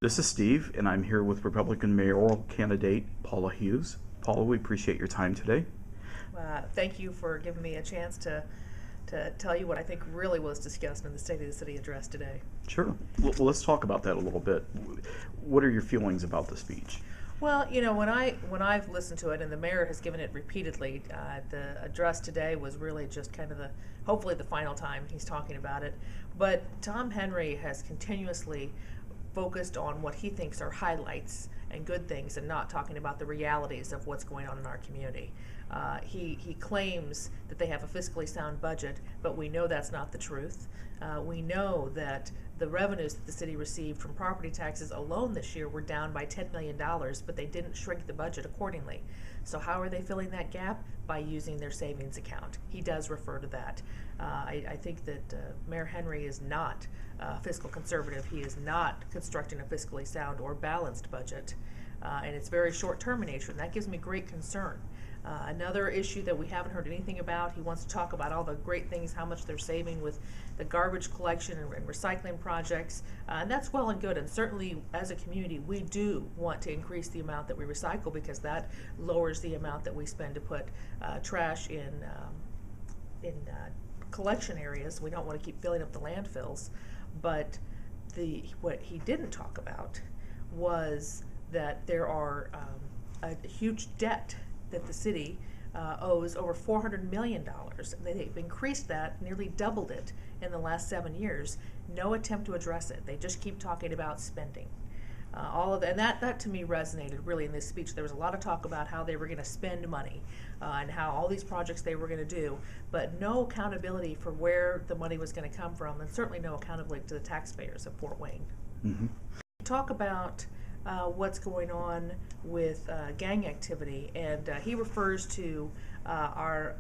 This is Steve, and I'm here with Republican Mayoral candidate Paula Hughes. Paula, we appreciate your time today. Thank you for giving me a chance to tell you what I think really was discussed in the State of the City address today. Sure. Well, let's talk about that a little bit. What are your feelings about the speech? Well, you know, when I've listened to it, and the mayor has given it repeatedly, the address today was really just kind of hopefully the final time he's talking about it. But Tom Henry has continuously focused on what he thinks are highlights and good things, and not talking about the realities of what's going on in our community. He claims that they have a fiscally sound budget, but we know that's not the truth. We know that the revenues that the city received from property taxes alone this year were down by $10 million, but they didn't shrink the budget accordingly. So how are they filling that gap? By using their savings account. He does refer to that. I think that Mayor Henry is not fiscal conservative. He is not constructing a fiscally sound or balanced budget. And it's very short-term in nature, and that gives me great concern. Another issue that we haven't heard anything about, he wants to talk about all the great things, how much they're saving with the garbage collection and recycling projects, and that's well and good, and certainly as a community we do want to increase the amount that we recycle, because that lowers the amount that we spend to put trash in collection areas. We don't want to keep filling up the landfills. But what he didn't talk about was that there are a huge debt that the city owes, over $400 million. They've increased that, nearly doubled it in the last 7 years. No attempt to address it. They just keep talking about spending. All of that, and that to me resonated really in this speech. There was a lot of talk about how they were going to spend money and how all these projects they were going to do, but no accountability for where the money was going to come from, and certainly no accountability to the taxpayers of Fort Wayne. Mm-hmm. Talk about what's going on with gang activity, and he refers to the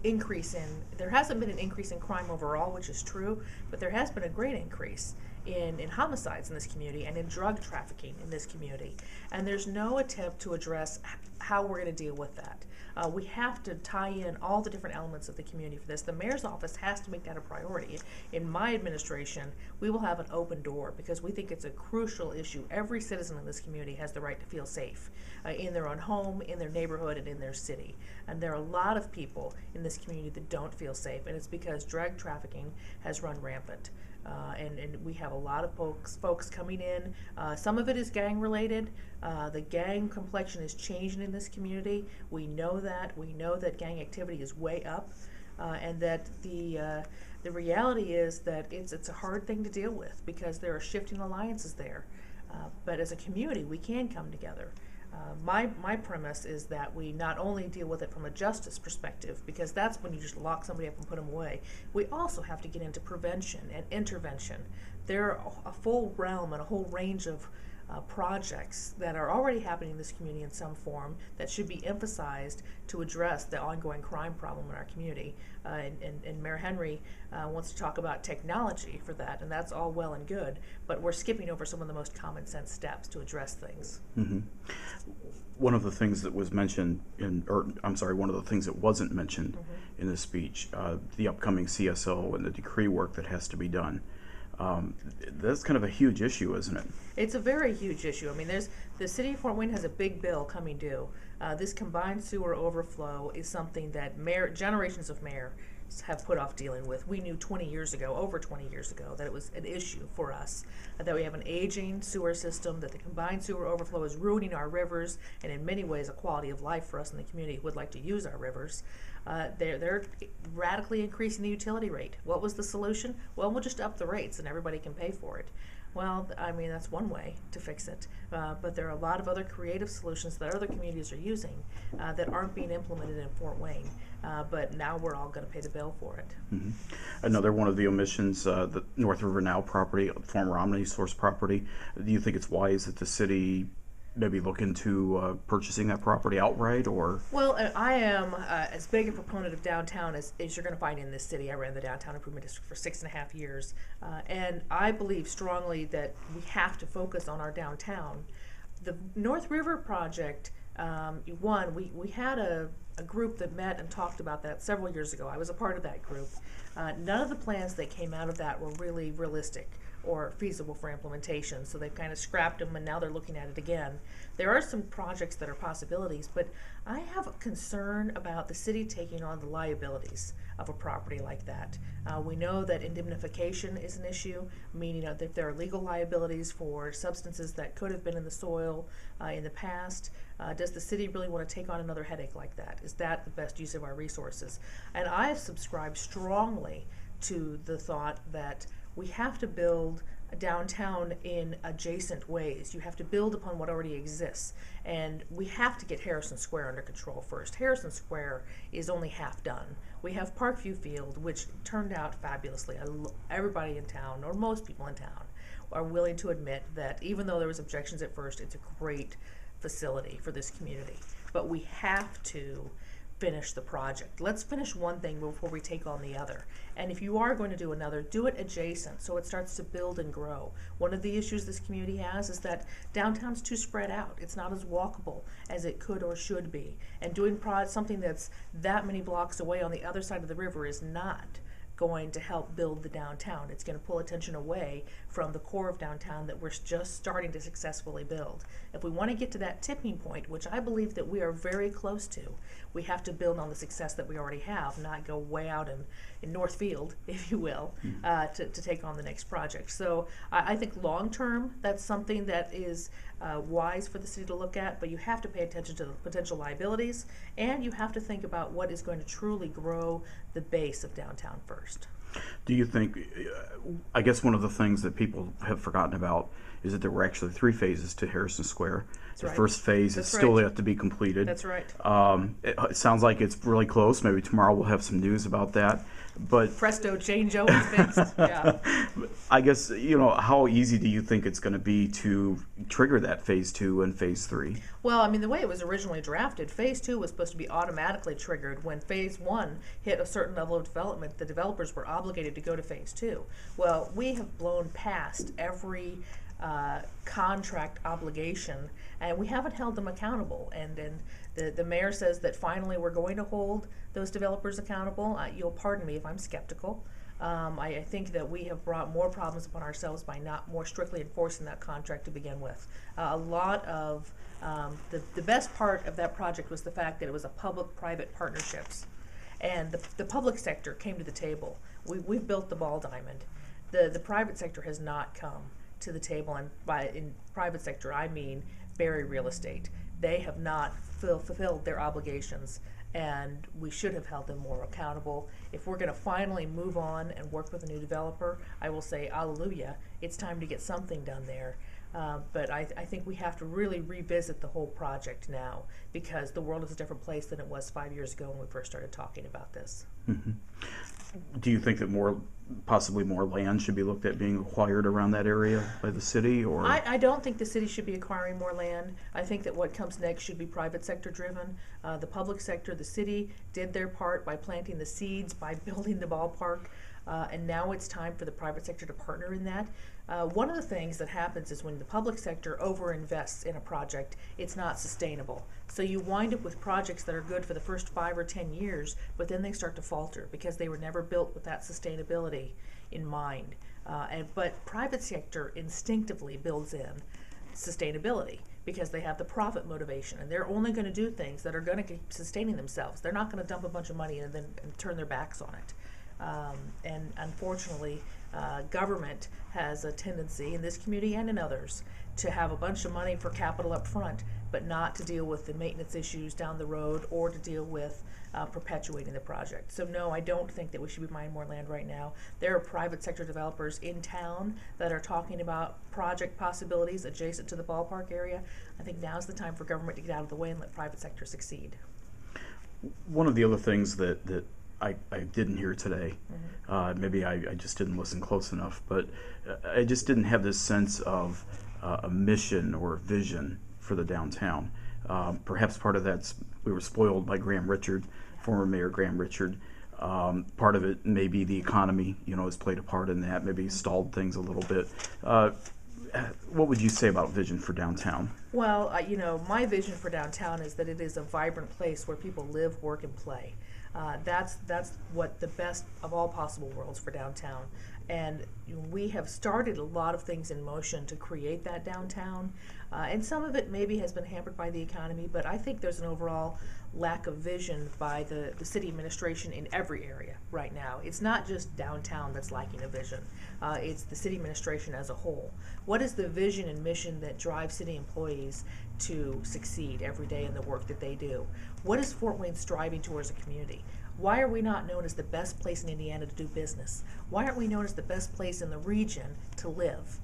increase in, there hasn't been an increase in crime overall, which is true, but there has been a great increase in homicides in this community and in drug trafficking in this community. And there's no attempt to address how we're going to deal with that. We have to tie in all the different elements of the community for this. The mayor's office has to make that a priority. In my administration, we will have an open door, because we think it's a crucial issue. Every citizen in this community has the right to feel safe in their own home, in their neighborhood, and in their city. And there are a lot of people in this community that don't feel safe, and it's because drug trafficking has run rampant. And we have a lot of folks coming in. Some of it is gang related. The gang complexion is changing in this community. We know that. We know that gang activity is way up, and that the reality is that it's a hard thing to deal with, because there are shifting alliances there. But as a community, we can come together. My premise is that we not only deal with it from a justice perspective, because that's when you just lock somebody up and put them away. We also have to get into prevention and intervention. There are a full realm and a whole range of projects that are already happening in this community in some form that should be emphasized to address the ongoing crime problem in our community. And Mayor Henry wants to talk about technology for that, and that's all well and good, but we're skipping over some of the most common sense steps to address things. Mm-hmm. One of the things that was mentioned one of the things that wasn't mentioned mm-hmm. in the speech, the upcoming CSO and the decree work that has to be done. That's kind of a huge issue, isn't it? It's a very huge issue. I mean, the city of Fort Wayne has a big bill coming due. This combined sewer overflow is something that generations of mayors have put off dealing with. We knew over 20 years ago, that it was an issue for us, that we have an aging sewer system, that the combined sewer overflow is ruining our rivers, and in many ways a quality of life for us in the community who would like to use our rivers. They're radically increasing the utility rate. What was the solution? Well, we'll just up the rates and everybody can pay for it. Well, I mean, that's one way to fix it, but there are a lot of other creative solutions that other communities are using that aren't being implemented in Fort Wayne, but now we're all going to pay the bill for it. Mm-hmm. Another one of the omissions, the North River Now property, former OmniSource property. Do you think it's wise that the city maybe look into purchasing that property outright, or? Well, I am as big a proponent of downtown as you're going to find in this city. I ran the Downtown Improvement District for 6.5 years, and I believe strongly that we have to focus on our downtown. The North River project, we had a group that met and talked about that several years ago. I was a part of that group. None of the plans that came out of that were really realistic or feasible for implementation. So they've kind of scrapped them and now they're looking at it again. There are some projects that are possibilities, but I have a concern about the city taking on the liabilities of a property like that. We know that indemnification is an issue, meaning that there are legal liabilities for substances that could have been in the soil in the past. Does the city really want to take on another headache like that? Is that the best use of our resources? And I have subscribed strongly to the thought that we have to build a downtown in adjacent ways. You have to build upon what already exists. And we have to get Harrison Square under control first. Harrison Square is only half done. We have Parkview Field, which turned out fabulously. Everybody in town, or most people in town, are willing to admit that even though there was objections at first, it's a great facility for this community. But we have to finish the project. Let's finish one thing before we take on the other. And if you are going to do another, do it adjacent so it starts to build and grow. One of the issues this community has is that downtown's too spread out. It's not as walkable as it could or should be. And doing something that's that many blocks away on the other side of the river is not going to help build the downtown. It's going to pull attention away from the core of downtown that we're just starting to successfully build. If we want to get to that tipping point, which I believe that we are very close to, we have to build on the success that we already have, not go way out in Northfield, if you will, to take on the next project. So I think long term, that's something that is wise for the city to look at, but you have to pay attention to the potential liabilities, and you have to think about what is going to truly grow the base of downtown first. Do you think, I guess one of the things that people have forgotten about is that there were actually 3 phases to Harrison Square. That's the right. first phase is still yet to be completed. That's right. It sounds like it's really close. Maybe tomorrow we'll have some news about that. But Presto, change-o, it's fixed. Yeah. I guess, how easy do you think it's going to be to trigger that phase 2 and phase 3? Well, I mean, the way it was originally drafted, phase 2 was supposed to be automatically triggered when phase 1 hit a certain level of development. The developers were obligated to go to phase 2. Well, we have blown past every contract obligation, and we haven't held them accountable. And the mayor says that finally we're going to hold those developers accountable. You'll pardon me if I'm skeptical. I think that we have brought more problems upon ourselves by not more strictly enforcing that contract to begin with. A lot of the best part of that project was the fact that it was a public-private partnerships, and the public sector came to the table. We've built the ball diamond. The private sector has not come to the table, and in private sector I mean Berry Real Estate. They have not fulfilled their obligations, and we should have held them more accountable. If we're going to finally move on and work with a new developer, I will say hallelujah, it's time to get something done there. But I think we have to really revisit the whole project now, because the world is a different place than it was 5 years ago when we first started talking about this. Mm-hmm. Do you think that possibly more land should be looked at being acquired around that area by the city? Or I don't think the city should be acquiring more land. I think that what comes next should be private sector driven. The public sector, the city did their part by planting the seeds, by building the ballpark, and now it's time for the private sector to partner in that. One of the things that happens is when the public sector overinvests in a project, it's not sustainable. So you wind up with projects that are good for the first 5 or 10 years, but then they start to falter because they were never built with that sustainability in mind. But private sector instinctively builds in sustainability because they have the profit motivation, and they're only going to do things that are going to keep sustaining themselves. They're not going to dump a bunch of money and then turn their backs on it. And unfortunately, government has a tendency in this community and in others to have a bunch of money for capital up front, but not to deal with the maintenance issues down the road or to deal with perpetuating the project. So no, I don't think that we should be buying more land right now. There are private sector developers in town that are talking about project possibilities adjacent to the ballpark area. I think now's the time for government to get out of the way and let private sector succeed. One of the other things that I didn't hear today, maybe I just didn't listen close enough, but I just didn't have this sense of a mission or vision for the downtown. Perhaps part of that's we were spoiled by Graham Richard, former Mayor Graham Richard. Part of it may be the economy, has played a part in that, maybe stalled things a little bit. What would you say about vision for downtown? Well, my vision for downtown is that it is a vibrant place where people live, work, and play. That's what the best of all possible worlds for downtown. And we have started a lot of things in motion to create that downtown. And some of it maybe has been hampered by the economy, but I think there's an overall lack of vision by the city administration in every area right now. It's not just downtown that's lacking a vision. It's the city administration as a whole. What is the vision and mission that drives city employees to succeed every day in the work that they do? What is Fort Wayne striving towards a community? Why are we not known as the best place in Indiana to do business? Why aren't we known as the best place in the region to live?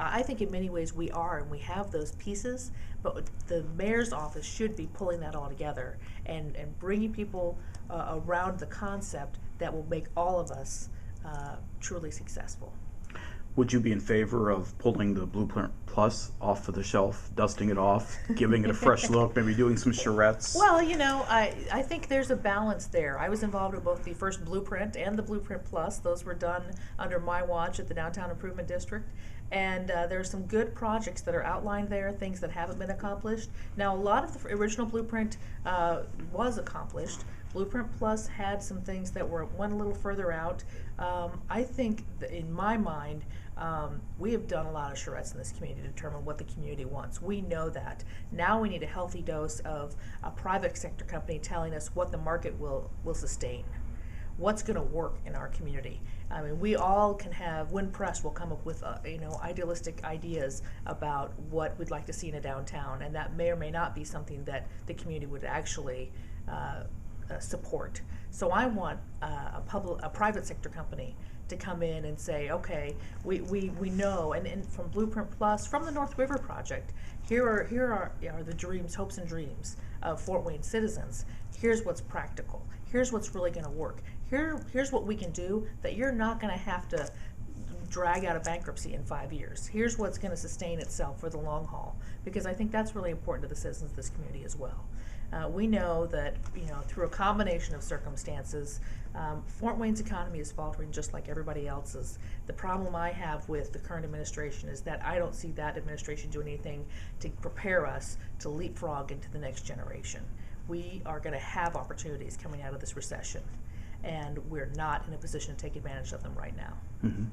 I think in many ways we are, and we have those pieces, but the mayor's office should be pulling that all together and bringing people around the concept that will make all of us truly successful. Would you be in favor of pulling the Blueprint Plus off of the shelf, dusting it off, giving it a fresh look, maybe doing some charrettes? Well, you know, I think there's a balance there. I was involved with both the first Blueprint and the Blueprint Plus. Those were done under my watch at the Downtown Improvement District. And there are some good projects that are outlined there, things that haven't been accomplished. Now, a lot of the original Blueprint was accomplished. Blueprint Plus had some things that went a little further out. I think, in my mind, we have done a lot of charrettes in this community to determine what the community wants. We know that. Now we need a healthy dose of a private sector company telling us what the market will sustain, what's going to work in our community. I mean, we all can have, when pressed, we'll come up with idealistic ideas about what we'd like to see in a downtown, and that may or may not be something that the community would actually support. So I want a private sector company to come in and say, okay, we know, and from Blueprint Plus, from the North River Project, here are the dreams, hopes and dreams of Fort Wayne citizens. Here's what's practical. Here's what's really going to work. Here's what we can do that you're not going to have to drag out of bankruptcy in 5 years. Here's what's going to sustain itself for the long haul, because I think that's really important to the citizens of this community as well. We know that through a combination of circumstances, Fort Wayne's economy is faltering just like everybody else's. The problem I have with the current administration is that I don't see that administration doing anything to prepare us to leapfrog into the next generation. We are going to have opportunities coming out of this recession, and we're not in a position to take advantage of them right now. Mm-hmm.